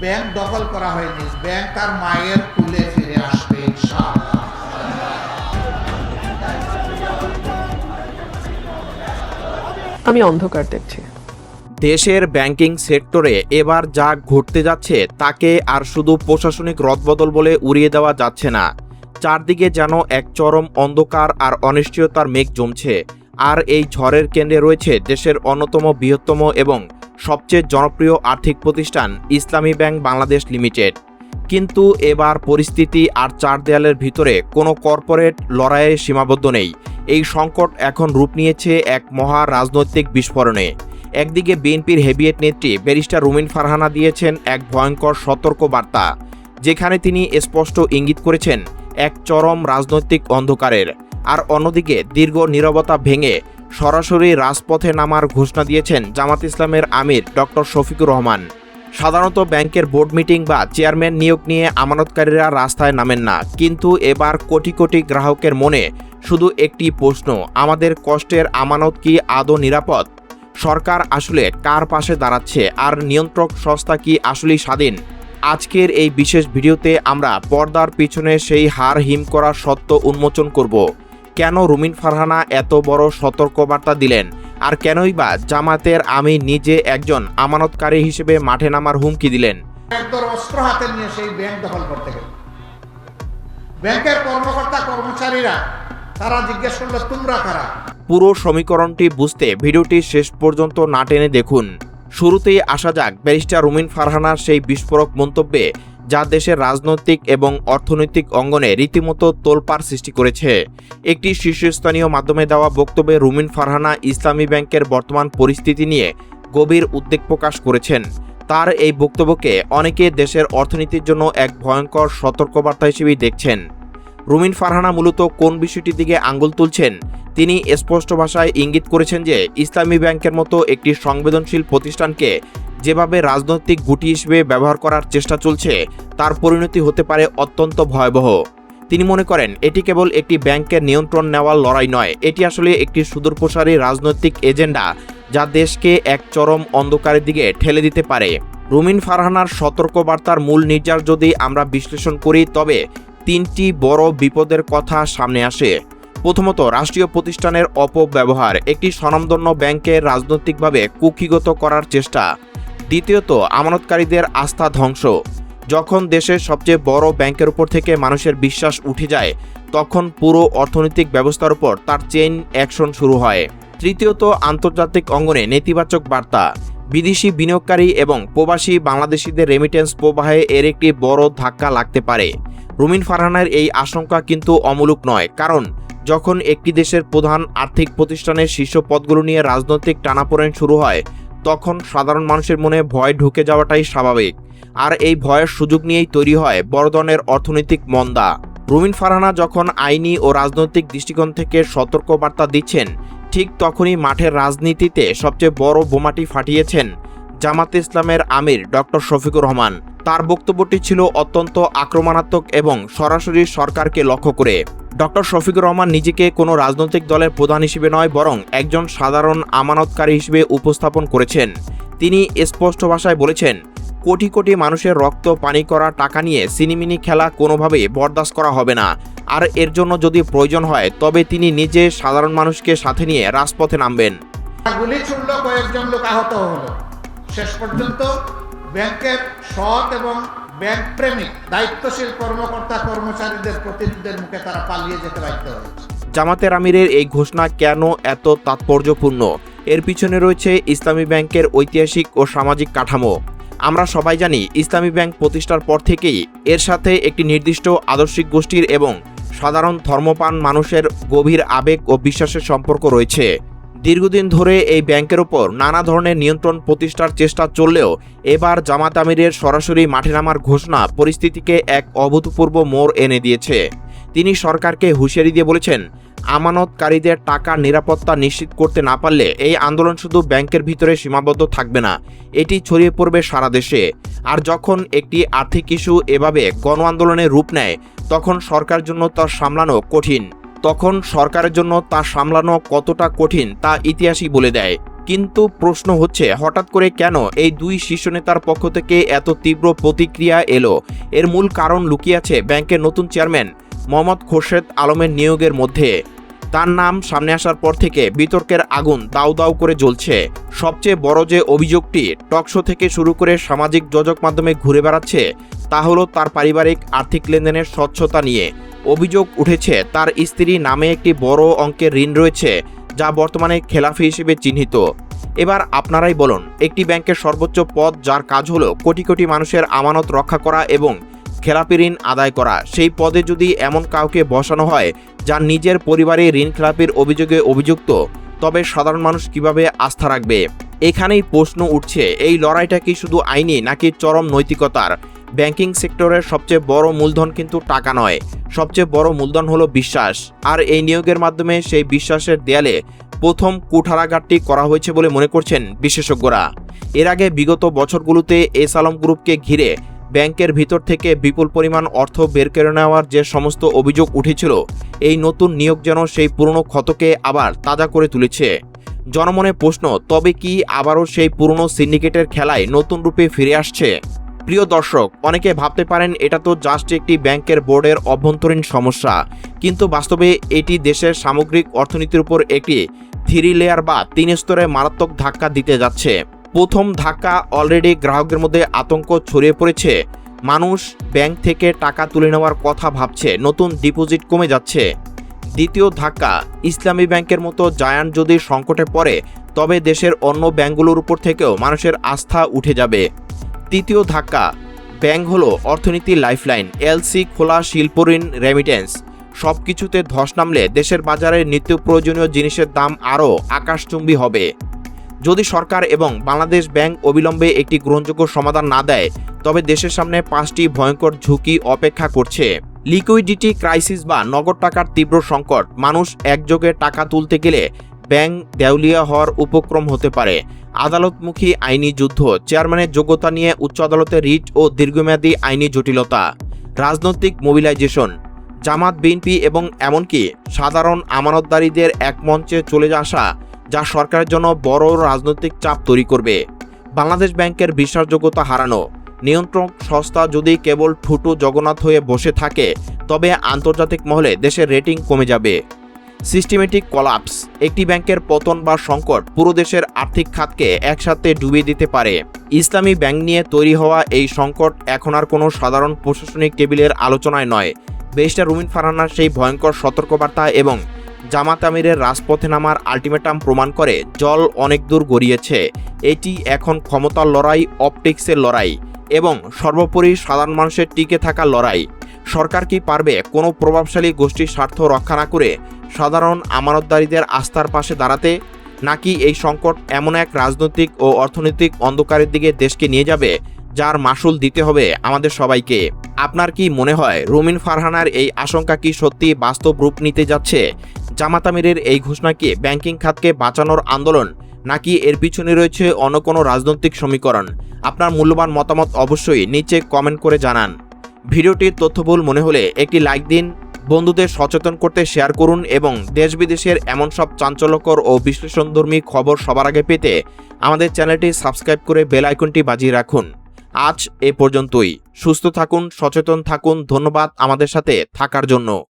Bank দখল করা হয়নি, ব্যাংক তার মায়ের কুলে ফিরে আসবে ইনশাআল্লাহ। আমি অন্ধকার দেখছি। দেশের ব্যাংকিং সেক্টরে এবার যা ঘটতে যাচ্ছে তাকে আর শুধু প্রশাসনিক রদবদল বলে উড়িয়ে দেওয়া যাচ্ছে না। চারদিকে যেন এক চরম অন্ধকার আর অনিশ্চয়তার মেঘ জমছে। আর এই ঝড়ের কেন্দ্রে রয়েছে দেশের অন্যতম বৃহত্তম এবং সবচেয়ে জনপ্রিয় আর্থিক প্রতিষ্ঠান ইসলামী ব্যাংক বাংলাদেশ লিমিটেড। কিন্তু এবার পরিস্থিতি আর চার দেয়ালের ভিতরে কোনো কর্পোরেট লড়াইয়ে সীমাবদ্ধ নেই। এই সংকট এখন রূপ নিয়েছে এক মহা রাজনৈতিক বিস্ফোরণে। একদিকে বিএনপির হেভিয়েট নেত্রী ব্যারিস্টার রুমিন ফারহানা দিয়েছেন এক ভয়ঙ্কর সতর্ক বার্তা, যেখানে তিনি স্পষ্ট ইঙ্গিত করেছেন এক চরম রাজনৈতিক অন্ধকারের। আর অন্যদিকে দীর্ঘ নীরবতা ভেঙে সরাসরি রাজপথে নামার ঘোষণা দিয়েছেন জামাত ইসলামের আমির ডক্টর শফিকুর রহমান। সাধারণত ব্যাংকের বোর্ড মিটিং বা চেয়ারম্যান নিয়োগ নিয়ে আমানতকারীরা রাস্তায় নামেন না, কিন্তু এবার কোটি কোটি গ্রাহকের মনে শুধু একটি প্রশ্ন, আমাদের কষ্টের আমানত কি আদৌ নিরাপদ? সরকার আসলে কার পাশে দাঁড়াচ্ছে আর নিয়ন্ত্রক সংস্থা কি আসলেই স্বাধীন? আজকের এই বিশেষ ভিডিওতে আমরা পর্দার পিছনে সেই হার হিম করা সত্য উন্মোচন করব। কেন রুমিন ফারহানা এত বড় সতর্কবার্তা দিলেন, আর কেনই বা জামাতের আমির নিজে একজন আমানতকারী হিসেবে মাঠে নামার হুমকি দিলেন? একদল অস্ত্র হাতে নিয়ে সেই ব্যাংক দখল করতে গেল। ব্যাংকের কর্মকর্তা কর্মচারীরা তারা জিজ্ঞেস করলো, তোমরা কারা? পুরো সমীকরণটি বুঝতে ভিডিওটি শেষ পর্যন্ত না টেনে দেখুন। শুরুতেই আসা যাক ব্যারিস্টার রুমিন ফারহানার সেই বিস্ফোরক মন্তব্যে, যা দেশের রাজনৈতিক এবং অর্থনৈতিক অঙ্গনে রীতিমতো তোলপাড় সৃষ্টি করেছে। একটি শীর্ষস্থানীয় মাধ্যমে দেওয়া বক্তব্যে রুমিন ফারহানা ইসলামী ব্যাংকের বর্তমান পরিস্থিতি নিয়ে গভীর উদ্বেগ প্রকাশ করেছেন। তার এই বক্তব্যকে অনেকে দেশের অর্থনীতির জন্য এক ভয়ঙ্কর সতর্কবার্তা হিসেবেই দেখছেন। রুমিন ফারহানা মূলত কোন বিষয়টির দিকে আঙ্গুল তুলছেন? তিনি স্পষ্ট ভাষায় ইঙ্গিত করেছেন যে ইসলামী ব্যাংকের মতো একটি সংবেদনশীল প্রতিষ্ঠানকে যেভাবে রাজনৈতিক গুটি হিসেবে ব্যবহার করার চেষ্টা চলছে, তার পরিণতি হতে পারে অত্যন্ত ভয়াবহ। তিনি মনে করেন এটি কেবল একটি ব্যাংকের নিয়ন্ত্রণ নেওয়ার লড়াই নয়, এটি আসলে একটি সুদূরপ্রসারী রাজনৈতিক এজেন্ডা যা দেশকে এক চরম অন্ধকারের দিকে ঠেলে দিতে পারে। রুমিন ফারহানার সতর্কবার্তার মূল নির্যাস যদি আমরা বিশ্লেষণ করি, তবে তিনটি বড় বিপদের কথা সামনে আসে। প্রথমত, রাষ্ট্রীয় প্রতিষ্ঠানের অপব্যবহার, একটি স্বনামধন্য ব্যাংকে রাজনৈতিকভাবে কুক্ষিগত করার চেষ্টা। দ্বিতীয়ত, আমানতকারীদের আস্থা ধ্বংস। যখন দেশের সবচেয়ে বড় ব্যাংকের উপর থেকে মানুষের বিশ্বাস উঠে যায়, তখন পুরো অর্থনৈতিক ব্যবস্থার উপর তার চেইন অ্যাকশন শুরু হয়। তৃতীয়ত, আন্তর্জাতিক অঙ্গনে নেতিবাচক বার্তা। বিদেশি বিনিয়োগকারী এবং প্রবাসী বাংলাদেশিদের রেমিটেন্স প্রবাহে এর একটি বড় ধাক্কা লাগতে পারে। রুমিন ফারহানার এই আশঙ্কা কিন্তু অমূলক নয়, কারণ যখন একটি দেশের প্রধান আর্থিক প্রতিষ্ঠানের শীর্ষ পদগুলো নিয়ে রাজনৈতিক টানাপোড়েন শুরু হয়, তখন সাধারণ মানুষের মনে ভয় ঢুকে যাওয়াটাই স্বাভাবিক। আর এই ভয়ের সুযোগ নিয়েই তৈরি হয় বড় ধরনের অর্থনৈতিক মন্দা। রুমিন ফারহানা যখন আইনি ও রাজনৈতিক দৃষ্টিকোণ থেকে সতর্কবার্তা দিচ্ছেন, ঠিক তখনই মাঠের রাজনীতিতে সবচেয়ে বড় বোমাটি ফাটিয়েছেন জামাতে ইসলামের আমির ডক্টর শফিকুর রহমান। তার বক্তব্যটি ছিল অত্যন্ত আক্রমণাত্মক এবং সরাসরি সরকারকে লক্ষ্য করে। ডক্টর শফিকুর রহমান নিজেকে কোনো রাজনৈতিক দলের প্রধান হিসেবে নয়, বরং একজন সাধারণ আমানতকারী হিসেবে উপস্থাপন করেছেন। তিনি স্পষ্ট ভাষায় বলেছেন, কোটি কোটি মানুষের রক্ত পানি করা টাকা নিয়ে সিনিমিনি খেলা কোনোভাবেই বরদাস্ত করা হবে না। আর এর জন্য যদি প্রয়োজন হয়, তবে তিনি নিজে সাধারণ মানুষকে সাথে নিয়ে রাজপথে নামবেন। গুলি ছুড়ল, কয়েকজন লোক আহত হলো। শেষ পর্যন্ত ব্যাংকের সৎ এবং ব্যাংক প্রেমিক দায়িত্বশীল কর্মকর্তা কর্মচারীদের প্রতিনিধিদের মুখে তারা পালিয়ে যেতে বাধ্য হয়েছে। জামাতের আমিরের এই ঘোষণা কেন এত তাৎপর্যপূর্ণ? এর পিছনে রয়েছে ইসলামী ব্যাংকের ঐতিহাসিক ও সামাজিক কাঠামো। আমরা সবাই জানি, ইসলামী ব্যাংক প্রতিষ্ঠার পর থেকেই এর সাথে একটি নির্দিষ্ট আদর্শিক গোষ্ঠীর এবং সাধারণ ধর্মপ্রাণ মানুষের গভীর আবেগ ও বিশ্বাসের সম্পর্ক রয়েছে। দীর্ঘদিন ধরে এই ব্যাংকের উপর নানা ধরনের নিয়ন্ত্রণ প্রতিষ্ঠার চেষ্টা চললেও এবার জামাত আমিরের সরাসরি মাঠে নামার ঘোষণা পরিস্থিতিকে এক অভূতপূর্ব মোড় এনে দিয়েছে। তিনি সরকারকে হুঁশিয়ারি দিয়ে বলেছেন, আমানতকারীদের টাকার নিরাপত্তা নিশ্চিত করতে না পারলে এই আন্দোলন শুধু ব্যাংকের ভিতরে সীমাবদ্ধ থাকবে না, এটি ছড়িয়ে পড়বে সারা দেশে। আর যখন একটি আর্থিক ইস্যু এভাবে গণ আন্দোলনের রূপ নেয়, তখন সরকারের জন্য তা সামলানো কঠিন। তখন সরকারের জন্য তা সামলানো কতটা কঠিন তা ইতিহাসই বলে দেয়। কিন্তু প্রশ্ন হচ্ছে হঠাৎ করে কেন এই দুই শীর্ষ নেতার পক্ষ থেকে এত তীব্র প্রতিক্রিয়া এলো? এর মূল কারণ লুকিয়ে আছে ব্যাংকের নতুন চেয়ারম্যান মোহাম্মদ খোরশেদ আলমের নিয়োগের মধ্যে। তার নাম সামনে আসার পর থেকে বিতর্কের আগুন দাউ দাউ করে জ্বলছে। সবচেয়ে বড় যে অভিযোগটি টকশো থেকে শুরু করে সামাজিক যোগাযোগ মাধ্যমে ঘুরে বেড়াচ্ছে তা হলো তার পারিবারিক আর্থিক লেনদেনের স্বচ্ছতা নিয়ে। অভিযোগ উঠেছে তার স্ত্রী নামে একটি বড় অঙ্কের ঋণ রয়েছে যা বর্তমানে খেলাফি হিসেবে চিহ্নিত। এবার আপনারাই বলুন, একটি ব্যাংকের সর্বোচ্চ পদ যার কাজ হলো কোটি কোটি মানুষের আমানত রক্ষা করা এবং খেলাপি ঋণ আদায় করা, সেই পদে যদি এমন কাউকে বসানো হয় যার নিজের পরিবারে ঋণ খেলাপির অভিযোগে অভিযুক্ত, তবে সাধারণ মানুষ কিভাবে আস্থা রাখবে? এখানেই প্রশ্ন উঠছে, এই লড়াইটা কি শুধু আইনি নাকি চরম নৈতিকতার? ব্যাংকিং সেক্টরের সবচেয়ে বড় মূলধন কিন্তু টাকা নয়, সবচেয়ে বড় মূলধন হলো বিশ্বাস। আর এই নিয়োগের মাধ্যমে সেই বিশ্বাসের দেয়ালে প্রথম কুঠারাঘাতটি করা হয়েছে বলে মনে করছেন বিশেষজ্ঞরা। এর আগে বিগত বছরগুলোতে এস আলম গ্রুপকে ঘিরে ব্যাংকের ভিতর থেকে বিপুল পরিমাণ অর্থ বের করে নেওয়ার যে সমস্ত অভিযোগ উঠেছিল, এই নতুন নিয়োগ যেন সেই পুরনো ক্ষতকে আবার তাজা করে তুলেছে। জনমনে প্রশ্ন, তবে কি আবারও সেই পুরনো সিন্ডিকেটের খেলায় নতুন রূপে ফিরে আসছে? প্রিয় দর্শক, অনেকে ভাবতে পারেন এটা তো জাস্ট একটি ব্যাংকের বোর্ডের অভ্যন্তরীণ সমস্যা, কিন্তু বাস্তবে এটি দেশের সামগ্রিক অর্থনীতির উপর একটি 3 লেয়ার বা 3 স্তরে মারাত্মক ধাক্কা দিতে যাচ্ছে। প্রথম ধাক্কা, অলরেডি গ্রাহকদের মধ্যে আতঙ্ক ছড়িয়ে পড়েছে। মানুষ ব্যাংক থেকে টাকা তুলে নেওয়ার কথা ভাবছে, নতুন ডিপোজিট কমে যাচ্ছে। দ্বিতীয় ধাক্কা, ইসলামী ব্যাংকের মতো জায়ান্ট যদি সংকটে পড়ে তবে দেশের অন্য ব্যাংকগুলোর উপর থেকেও মানুষের আস্থা উঠে যাবে। তৃতীয় ধাক্কা, ব্যাংক হলো অর্থনীতির লাইফলাইন, এলসি খোলা, শিল্প ঋণ, রেমিটেন্স সব কিছুতে ধস নামলে দেশের বাজারে নিত্য প্রয়োজনীয় জিনিসের দাম আরও আকাশচুম্বী হবে। যদি সরকার এবং বাংলাদেশ ব্যাংক অবিলম্বে একটি গ্রহণযোগ্য সমাধান না দেয় তবে দেশের সামনে 5টি ভয়ঙ্কর ঝুঁকি অপেক্ষা করছে। লিকুইডিটি ক্রাইসিস বা নগদ টাকার তীব্র সংকট, মানুষ একযোগে টাকা তুলতে গেলে ব্যাংক দেউলিয়া হওয়ার উপক্রম হতে পারে। আদালতমুখী আইনি যুদ্ধ, চেয়ারম্যানের যোগ্যতা নিয়ে উচ্চ আদালতে রিট ও দীর্ঘমেয়াদী আইনি জটিলতা, রাজনৈতিক মোবিলাইজেশন, জামাত, বিএনপি এবং এমনকি সাধারণ আমানতদারীদের এক মঞ্চে চলে আসা, যা সরকারের জন্য বড় রাজনৈতিক চাপ তৈরি করবে। বাংলাদেশ ব্যাংকের বিশ্বাসযোগ্যতা হারানো, নিয়ন্ত্রক সংস্থা যদি কেবল ঠুটু জগন্নাথ হয়ে বসে থাকে তবে আন্তর্জাতিক মহলে দেশের রেটিং কমে যাবে। সিস্টেমেটিক কলাপস, একটি ব্যাংকের পতন বা সংকট পুরো দেশের আর্থিক খাতকে একসাথে ডুবিয়ে দিতে পারে। ইসলামী ব্যাংক নিয়ে তৈরি হওয়া এই সংকট এখন আর কোনো সাধারণ প্রশাসনিক টেবিলের আলোচনায় নয়। ব্যারিস্টার রুমিন ফারহানার সেই ভয়ঙ্কর সতর্কবার্তা এবং জামাত আমিরের রাজপথে নামার আলটিমেটাম প্রমাণ করে জল অনেক দূর গড়িয়েছে। এটি এখন ক্ষমতার লড়াই, অপটিক্সের লড়াই এবং সর্বোপরি সাধারণ মানুষের টিকে থাকার লড়াই। সরকার কি পারবে কোনো প্রভাবশালী গোষ্ঠীর স্বার্থ রক্ষা না করে সাধারণ আমানতদারীদের আস্থার পাশে দাঁড়াতে, নাকি এই সংকট এমন এক রাজনৈতিক ও অর্থনৈতিক অন্ধকারের দিকে দেশকে নিয়ে যাবে যার মাসুল দিতে হবে আমাদের সবাইকে? আপনার কি মনে হয় রুমিন ফারহানার এই আশঙ্কা কি সত্যি বাস্তব রূপ নিতে যাচ্ছে? জামাত আমিরের এই ঘোষণা কি ব্যাংকিং খাতকে বাঁচানোর আন্দোলন, নাকি এর পিছনে রয়েছে অন্য কোনো রাজনৈতিক সমীকরণ? আপনার মূল্যবান মতামত অবশ্যই নিচে কমেন্ট করে জানান। ভিডিওটি তথ্যবহুল মনে হলে একটি লাইক দিন, বন্ধুদের সচেতন করতে শেয়ার করুন এবং দেশ বিদেশের এমন সব চাঞ্চল্যকর ও বিশ্লেষণধর্মী খবর সবার আগে পেতে আমাদের চ্যানেলটি সাবস্ক্রাইব করে বেল আইকনটি বাজিয়ে রাখুন। আজ এ পর্যন্তই। সুস্থ থাকুন, সচেতন থাকুন। ধন্যবাদ আমাদের সাথে থাকার জন্য।